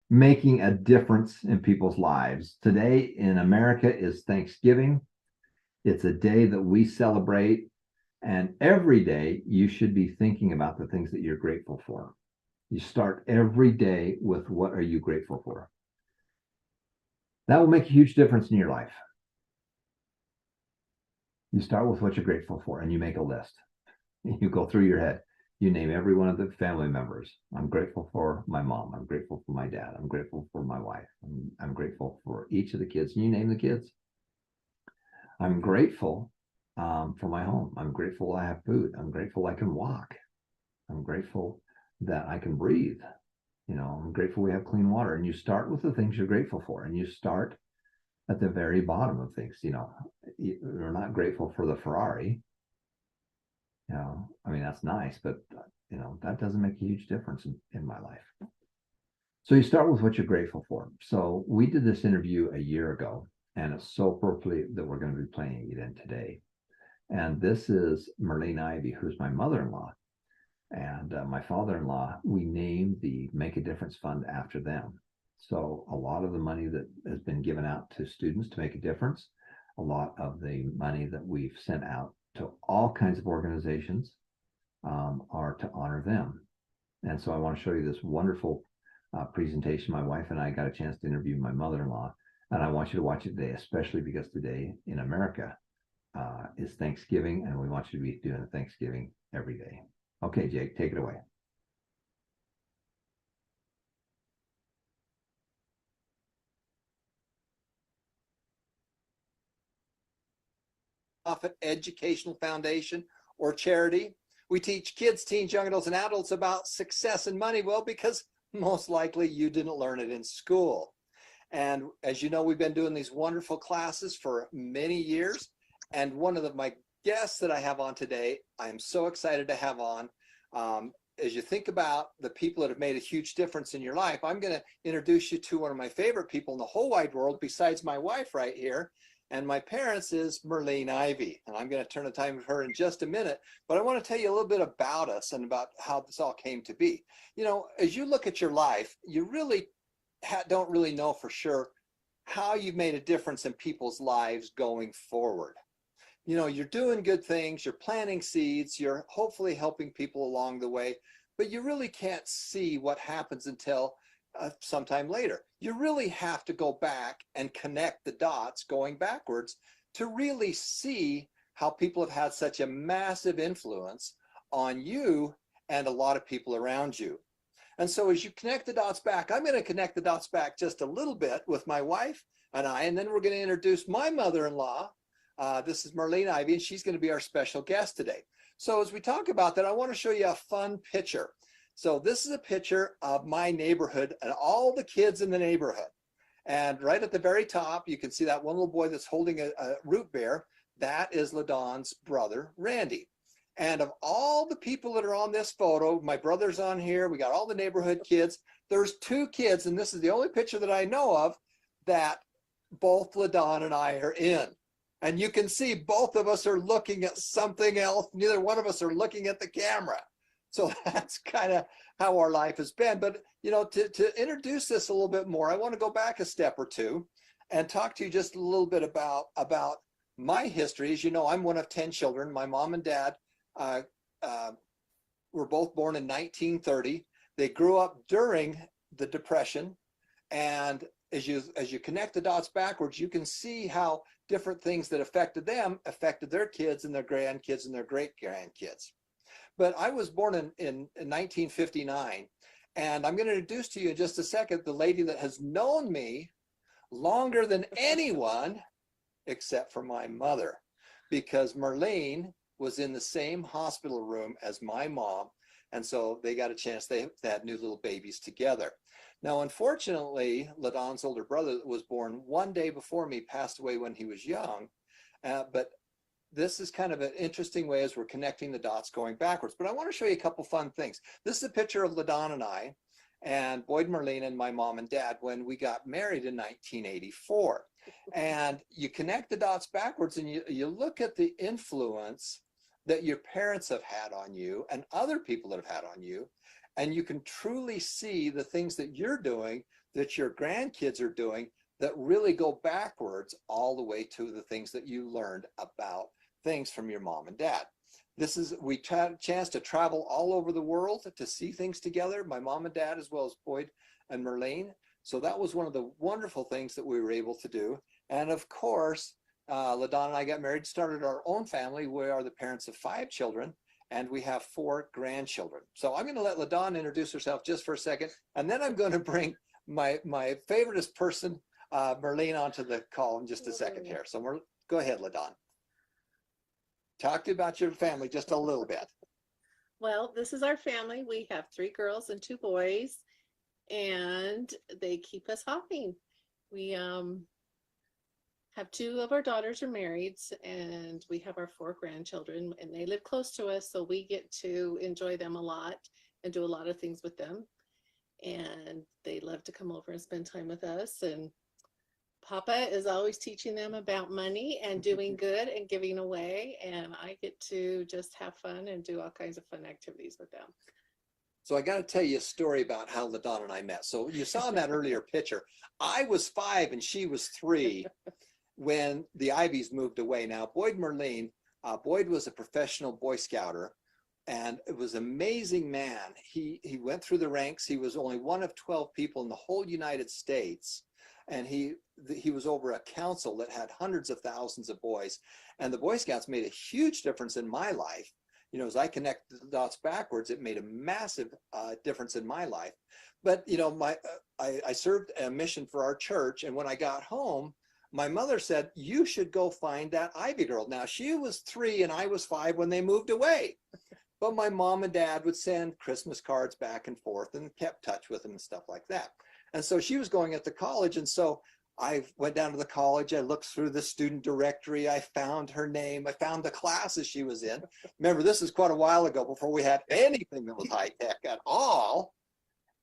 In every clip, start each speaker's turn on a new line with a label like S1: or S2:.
S1: making a difference in people's lives. Today in America is Thanksgiving. It's a day that we celebrate, and every day you should be thinking about the things that you're grateful for. You start every day with what are you grateful for? That will make a huge difference in your life. You start with what you're grateful for and you make a list. You go through your head. You name every one of the family members. I'm grateful for my mom. I'm grateful for my dad. I'm grateful for my wife. I'm grateful for each of the kids. You name the kids. I'm grateful for my home. I'm grateful I have food. I'm grateful I can walk. I'm grateful that I can breathe. I'm grateful we have clean water. And you start with the things you're grateful for, and you start at the very bottom of things. You're not grateful for the Ferrari. I mean, that's nice, but that doesn't make a huge difference in my life. So you start with what you're grateful for. So we did this interview a year ago, and it's so appropriate that we're going to be playing it in today. And this is Merlene Ivie, who's my mother-in-law. And my father-in-law, we named the Make a Difference Fund after them. So a lot of the money that has been given out to students to make a difference, a lot of the money that we've sent out to all kinds of organizations are to honor them. And so I want to show you this wonderful presentation. My wife and I got a chance to interview my mother-in-law, and I want you to watch it today, especially because today in America is Thanksgiving, and we want you to be doing Thanksgiving every day. Okay, Jake, take it away.
S2: Nonprofit educational foundation or charity. We teach kids, teens, young adults, and adults about success and money. Well, because most likely you didn't learn it in school. And as you know, we've been doing these wonderful classes for many years. And one of my guests that I have on today, I'm so excited to have on. As you think about the people that have made a huge difference in your life, I'm going to introduce you to one of my favorite people in the whole wide world, besides my wife right here. And my parents is Merlene Ivie. And I'm going to turn the time with her in just a minute. But I want to tell you a little bit about us and about how this all came to be. As you look at your life, you really don't really know for sure how you've made a difference in people's lives going forward. You're doing good things, you're planting seeds, you're hopefully helping people along the way, but you really can't see what happens until sometime later. You really have to go back and connect the dots going backwards to really see how people have had such a massive influence on you and a lot of people around you. And so as you connect the dots back, I'm going to connect the dots back just a little bit with my wife and I, and then we're going to introduce my mother-in-law. This is Merlene Ivie, and she's going to be our special guest today. So as we talk about that, I want to show you a fun picture. So this is a picture of my neighborhood and all the kids in the neighborhood. And right at the very top, you can see that one little boy that's holding a root beer. That is LaDon's brother, Randy. And of all the people that are on this photo, my brother's on here, we got all the neighborhood kids. There's two kids, and this is the only picture that I know of that both LaDon and I are in. And you can see both of us are looking at something else. Neither one of us are looking at the camera. So that's kind of how our life has been. But, to introduce this a little bit more, I want to go back a step or two and talk to you just a little bit about my history. As you know, I'm one of 10 children. My mom and dad were both born in 1930. They grew up during the Depression. And as you connect the dots backwards, you can see how different things that affected them affected their kids and their grandkids and their great grandkids. But I was born in 1959, and I'm going to introduce to you in just a second the lady that has known me longer than anyone except for my mother, because Merlene was in the same hospital room as my mom, and so they got a chance. They had new little babies together. Now, unfortunately, LaDon's older brother that was born one day before me passed away when he was young. But this is kind of an interesting way as we're connecting the dots going backwards. But I want to show you a couple fun things. This is a picture of LaDon and I, and Boyd Merlene and my mom and dad when we got married in 1984. And you connect the dots backwards and you look at the influence that your parents have had on you and other people that have had on you. And you can truly see the things that you're doing that your grandkids are doing that really go backwards all the way to the things that you learned about things from your mom and dad. We had a chance to travel all over the world to see things together, my mom and dad, as well as Boyd and Merlene. So that was one of the wonderful things that we were able to do. And of course, LaDonna and I got married, started our own family. We are the parents of 5 children, and we have 4 grandchildren. So I'm going to let LaDonna introduce herself just for a second, and then I'm going to bring my favoriteest person, Merlene, onto the call in just a second here. So go ahead, LaDonna. Talk to you about your family just a little bit.
S3: Well, this is our family. We have 3 girls and 2 boys, and they keep us hopping. We have 2 of our daughters are married, and we have our 4 grandchildren, and they live close to us, so we get to enjoy them a lot and do a lot of things with them. And they love to come over and spend time with us. And Papa is always teaching them about money and doing good and giving away, and I get to just have fun and do all kinds of fun activities with them.
S2: So I got to tell you a story about how LaDonna and I met. So you saw in that earlier picture, I was 5 and she was 3 when the Ivies moved away. Now, Boyd Merlene, Boyd was a professional Boy Scouter, and it was an amazing man. He went through the ranks. He was only one of 12 people in the whole United States. And he was over a council that had hundreds of thousands of boys. And the Boy Scouts made a huge difference in my life. You know, as I connect the dots backwards, it made a massive difference in my life. But, you know, I served a mission for our church. And when I got home, my mother said, you should go find that Ivie girl. Now, she was 3 and I was 5 when they moved away. But my mom and dad would send Christmas cards back and forth and kept touch with them and stuff like that. And so she was going at the college. And so I went down to the college. I looked through the student directory. I found her name. I found the classes she was in. Remember, this is quite a while ago before we had anything that was high tech at all.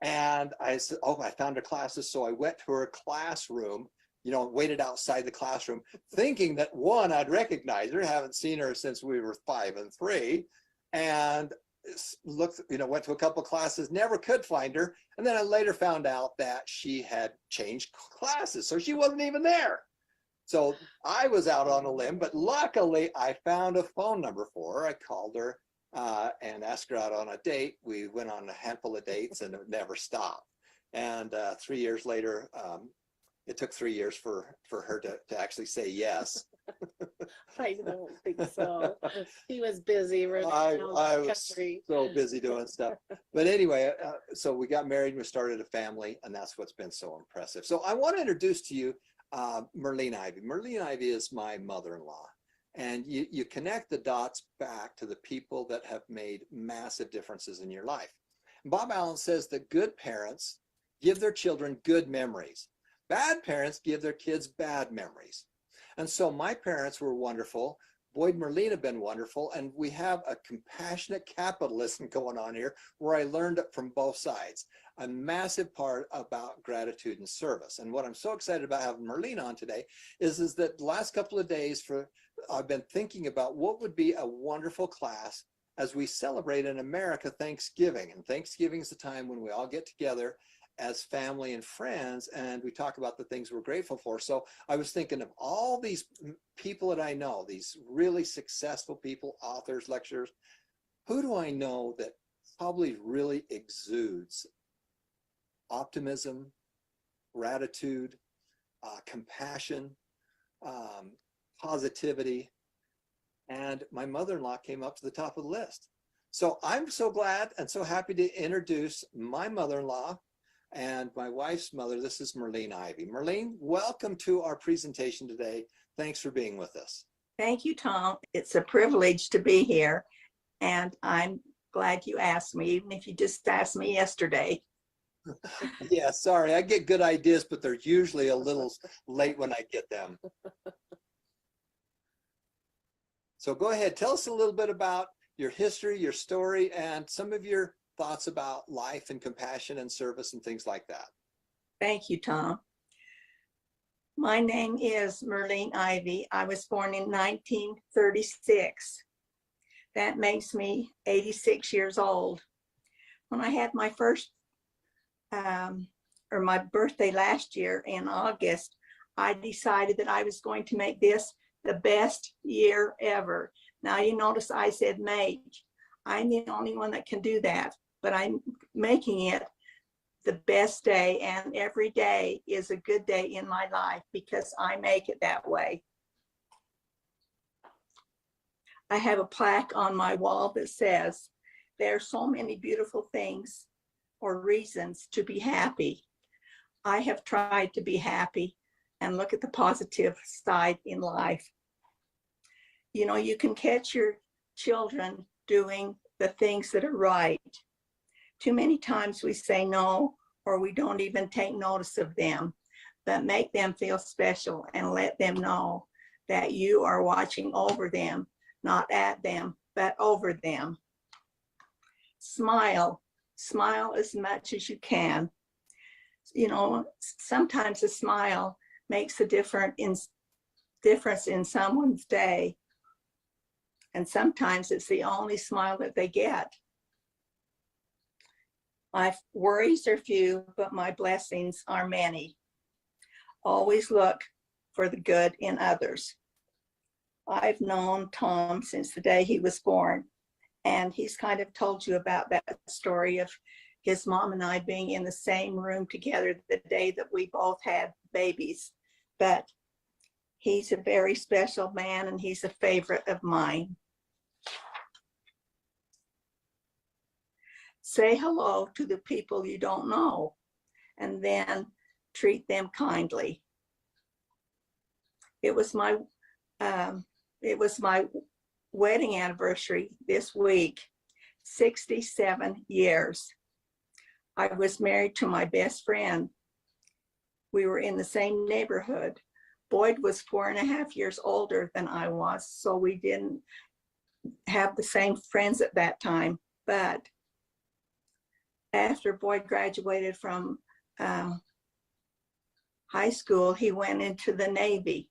S2: And I said, oh, I found her classes. So I went to her classroom, you know, waited outside the classroom thinking that, one, I'd recognize her. Haven't seen her since we were 5 and 3. And looked, you know, went to a couple of classes, never could find her. And then I later found out that she had changed classes. So she wasn't even there. So I was out on a limb, but luckily I found a phone number for her. I called her and asked her out on a date. We went on a handful of dates and it never stopped. And 3 years later, it took 3 years for her to actually say yes.
S3: I don't think so. He was busy.
S2: I was so busy doing stuff. But anyway, so we got married and we started a family, and that's what's been so impressive. So I want to introduce to you Merlene Ivie. Merlene Ivie is my mother-in-law. And you connect the dots back to the people that have made massive differences in your life. Bob Allen says that good parents give their children good memories. Bad parents give their kids bad memories. And so my parents were wonderful. Boyd and Merlene have been wonderful. And we have a compassionate capitalism going on here where I learned it from both sides. A massive part about gratitude and service. And what I'm so excited about having Merlene on today is that the last couple of days I've been thinking about what would be a wonderful class as we celebrate in America Thanksgiving. And Thanksgiving is the time when we all get together as family and friends, and we talk about the things we're grateful for. So I was thinking of all these people that I know, these really successful people, authors, lecturers. Who do I know that probably really exudes optimism, gratitude, compassion, positivity? And my mother-in-law came up to the top of the list. So I'm so glad and so happy to introduce my mother-in-law and my wife's mother. This is Merlene Ivie. Merlene, welcome to our presentation today. Thanks for being with us.
S4: Thank you, Tom. It's a privilege to be here, and I'm glad you asked me, even if you just asked me yesterday.
S2: Yeah, sorry, I get good ideas, but they're usually a little late when I get them. So go ahead, tell us a little bit about your history, your story, and some of your thoughts about life and compassion and service and things like that.
S4: Thank you, Tom. My name is Merlene Ivie. I was born in 1936. That makes me 86 years old. When I had my first or my birthday last year in August, I decided that I was going to make this the best year ever. Now you notice I said make. I'm the only one that can do that, but I'm making it the best day, and every day is a good day in my life because I make it that way. I have a plaque on my wall that says, there are so many beautiful things or reasons to be happy. I have tried to be happy and look at the positive side in life. You know, you can catch your children doing the things that are right. Too many times we say no, or we don't even take notice of them, but make them feel special and let them know that you are watching over them, not at them, but over them. Smile, smile as much as you can. You know, sometimes a smile makes a difference in someone's day. And sometimes it's the only smile that they get. My worries are few, but my blessings are many. Always look for the good in others. I've known Tom since the day he was born, and he's kind of told you about that story of his mom and I being in the same room together the day that we both had babies. But he's a very special man, and he's a favorite of mine. Say hello to the people you don't know, and then treat them kindly. It was my wedding anniversary this week, 67 years. I was married to my best friend. We were in the same neighborhood. Boyd was 4.5 years older than I was, so we didn't have the same friends at that time. But after Boyd graduated from high school, he went into the Navy.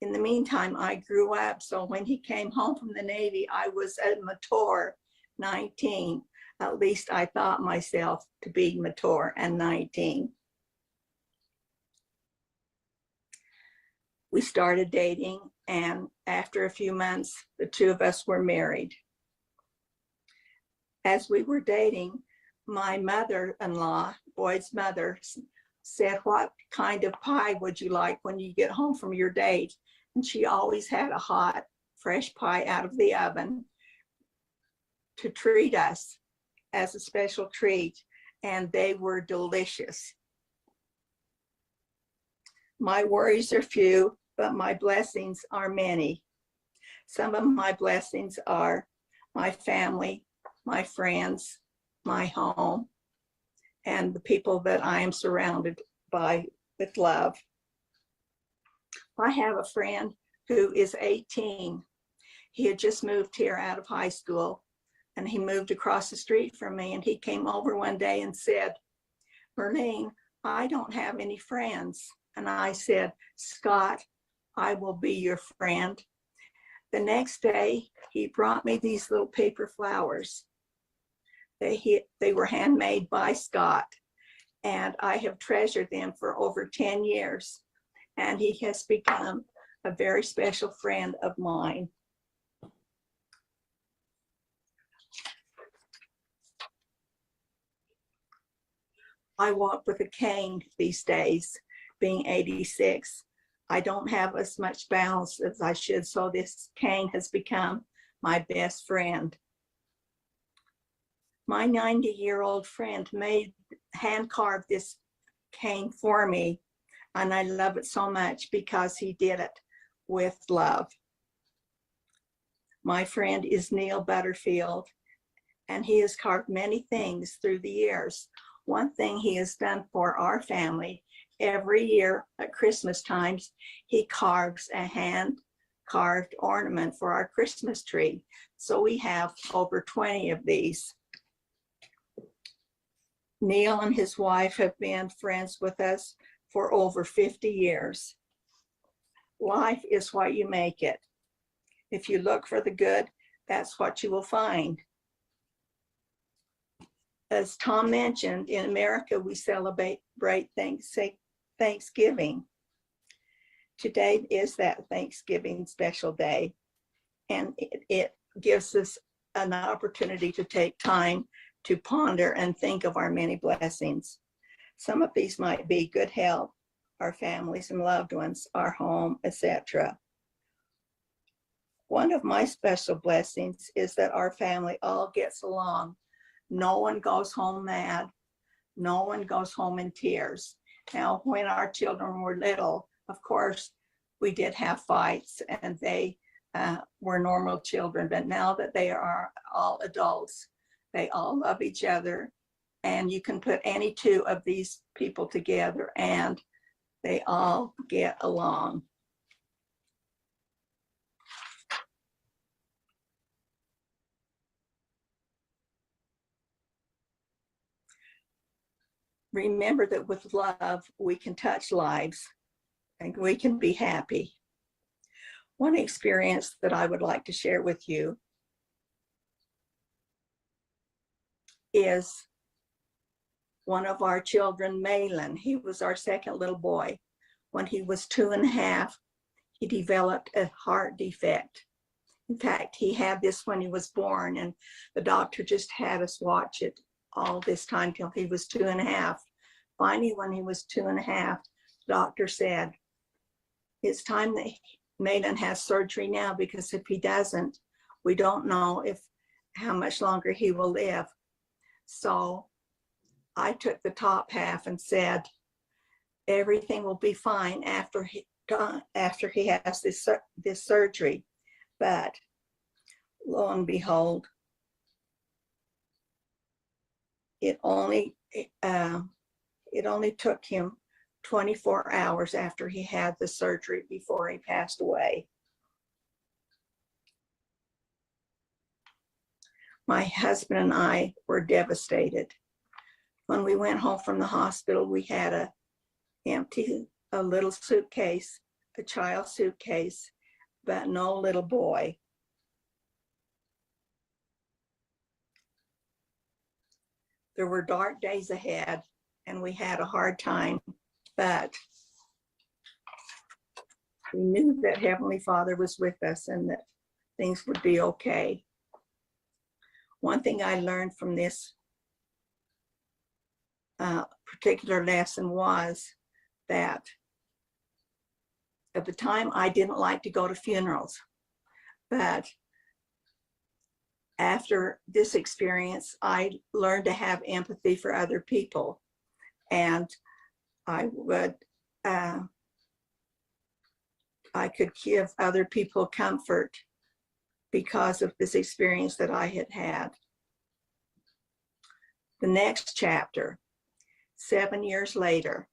S4: In the meantime, I grew up, so when he came home from the Navy, I was a mature 19. At least I thought myself to be mature and 19. We started dating, and after a few months, the two of us were married. As we were dating, my mother-in-law, Boyd's mother, said, what kind of pie would you like when you get home from your date? And she always had a hot, fresh pie out of the oven to treat us as a special treat, and they were delicious. My worries are few, but my blessings are many. Some of my blessings are my family, my friends, my home, and the people that I am surrounded by with love. I have a friend who is 18. He had just moved here out of high school, and he moved across the street from me, and he came over one day and said, Merlene, I don't have any friends. And I said, Scott, I will be your friend. The next day, he brought me these little paper flowers. They were handmade by Scott, and I have treasured them for over 10 years. And he has become a very special friend of mine. I walk with a cane these days, being 86. I don't have as much balance as I should, so this cane has become my best friend. My 90-year-old friend hand-carved this cane for me, and I love it so much because he did it with love. My friend is Neil Butterfield, and he has carved many things through the years. One thing he has done for our family, every year at Christmas times, he carves a hand-carved ornament for our Christmas tree. So we have over 20 of these. Neil and his wife have been friends with us for over 50 years. Life is what you make it. If you look for the good, that's what you will find. as Tom mentioned, in America, we celebrate Thanksgiving. Today is that Thanksgiving special day, and it gives us an opportunity to take time to ponder and think of our many blessings. Some of these might be good health, our families and loved ones, our home, etc. One of my special blessings is that our family all gets along. No one goes home mad. No one goes home in tears. Now, when our children were little, of course, we did have fights, and they were normal children. But now that they are all adults, they all love each other. And you can put any two of these people together, and they all get along. Remember that with love, we can touch lives and we can be happy. One experience that I would like to share with you is one of our children, Merlene. He was our second little boy. When he was 2.5, he developed a heart defect. In fact, he had this when he was born, and the doctor just had us watch it all this time till he was 2.5. Finally, when he was 2.5, the doctor said, it's time that Merlene has surgery now, because if he doesn't, we don't know how much longer he will live. So I took the top half and said, everything will be fine after he has this surgery. But lo and behold, it only took him 24 hours after he had the surgery before he passed away. My husband and I were devastated. When we went home from the hospital, we had a little suitcase, a child suitcase, but no little boy. There were dark days ahead, and we had a hard time, but we knew that Heavenly Father was with us and that things would be okay. One thing I learned from this particular lesson was that at the time I didn't like to go to funerals, but after this experience, I learned to have empathy for other people, and I could give other people comfort because of this experience that I had had. The next chapter, 7 years later.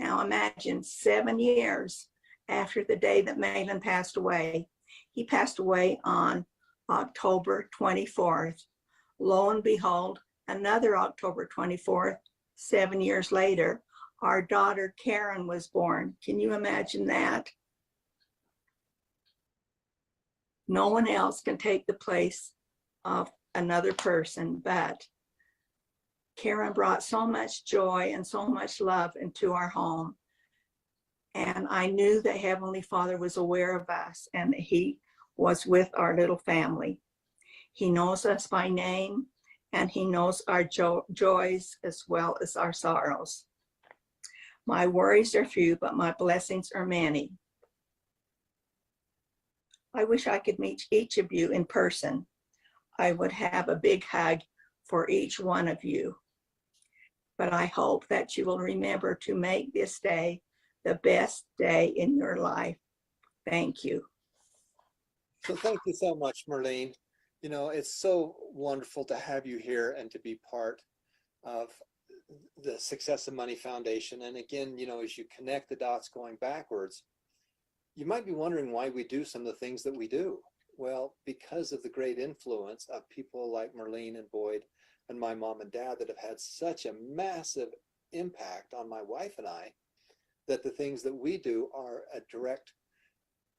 S4: Now imagine 7 years after the day that Merlene passed away. He passed away on October 24th. Lo and behold, another October 24th, 7 years later, our daughter Karen was born. Can you imagine that? No one else can take the place of another person, but Karen brought so much joy and so much love into our home. And I knew that Heavenly Father was aware of us and that He was with our little family. He knows us by name, and He knows our joys as well as our sorrows. My worries are few, but my blessings are many. I wish I could meet each of you in person. I would have a big hug for each one of you. But I hope that you will remember to make this day the best day in your life. Thank you.
S2: So thank you so much, Merlene. You know, it's so wonderful to have you here and to be part of the Success and Money Foundation. And again, you know, as you connect the dots going backwards, you might be wondering why we do some of the things that we do. Well, because of the great influence of people like Merlene and Boyd and my mom and dad that have had such a massive impact on my wife and I, that the things that we do are a direct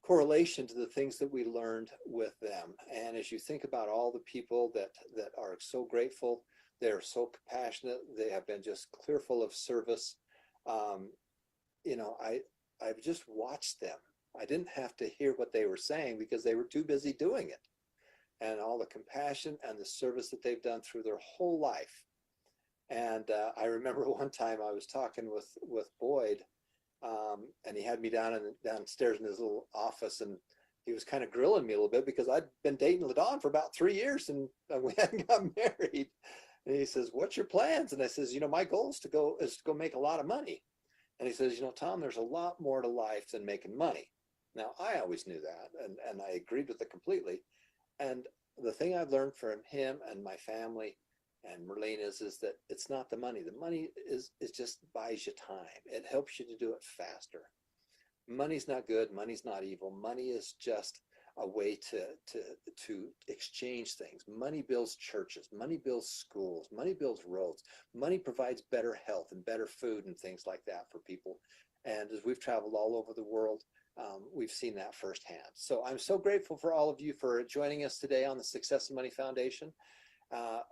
S2: correlation to the things that we learned with them. And as you think about all the people that are so grateful They're so compassionate. They have been just clear full of service. You know, I've just watched them. I didn't have to hear what they were saying because they were too busy doing it. And all the compassion and the service that they've done through their whole life. And I remember one time I was talking with Boyd, and he had me downstairs in his little office, and he was kind of grilling me a little bit because I'd been dating LaDawn for about 3 years and we hadn't got married. And he says, "What's your plans?" And I says, "You know, my goal is to go make a lot of money." And he says, "You know, Tom, there's a lot more to life than making money." Now, I always knew that, and I agreed with it completely. And the thing I've learned from him and my family and Merlene is that it's not the money. The money is just buys you time. It helps you to do it faster. Money's not good. Money's not evil. Money is just a way to exchange things. Money builds churches. Money builds schools. Money builds roads. Money provides better health and better food and things like that for people. And as we've traveled all over the world, we've seen that firsthand. So I'm so grateful for all of you for joining us today on the Success and Money Foundation.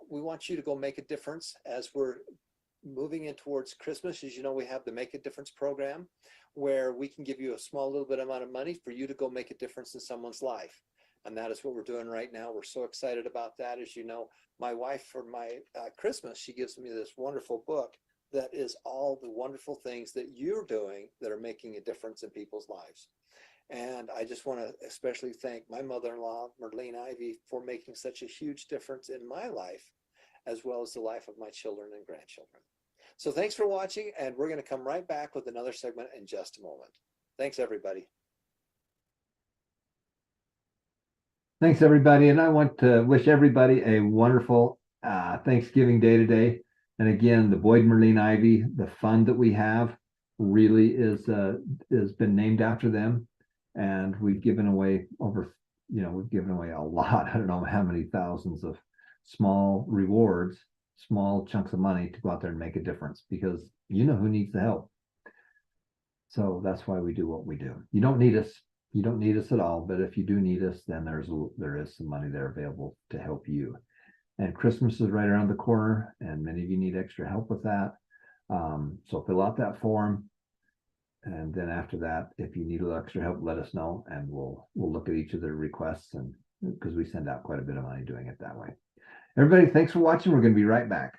S2: We want you to go make a difference as we're moving in towards Christmas. As you know, we have the Make a Difference program where we can give you a small little bit amount of money for you to go make a difference in someone's life. And that is what we're doing right now. We're so excited about that. As you know, my wife, for my Christmas, she gives me this wonderful book that is all the wonderful things that you're doing that are making a difference in people's lives. And I just want to especially thank my mother-in-law, Merlene Ivie, for making such a huge difference in my life, as well as the life of my children and grandchildren. So thanks for watching, and we're going to come right back with another segment in just a moment. Thanks, everybody.
S1: Thanks, everybody. And I want to wish everybody a wonderful Thanksgiving Day today. And again, the Boyd Merlene Ivie, the fund that we have really is been named after them. And we've given away we've given away a lot. I don't know how many thousands of small rewards, small chunks of money to go out there and make a difference, because you know who needs the help. So that's why we do what we do. You don't need us. You don't need us at all. But if you do need us, then there is some money there available to help you. And Christmas is right around the corner, and many of you need extra help with that. So fill out that form. And then after that, if you need a little extra help, let us know, and we'll look at each of the requests, and because we send out quite a bit of money doing it that way. Everybody, thanks for watching. We're going to be right back.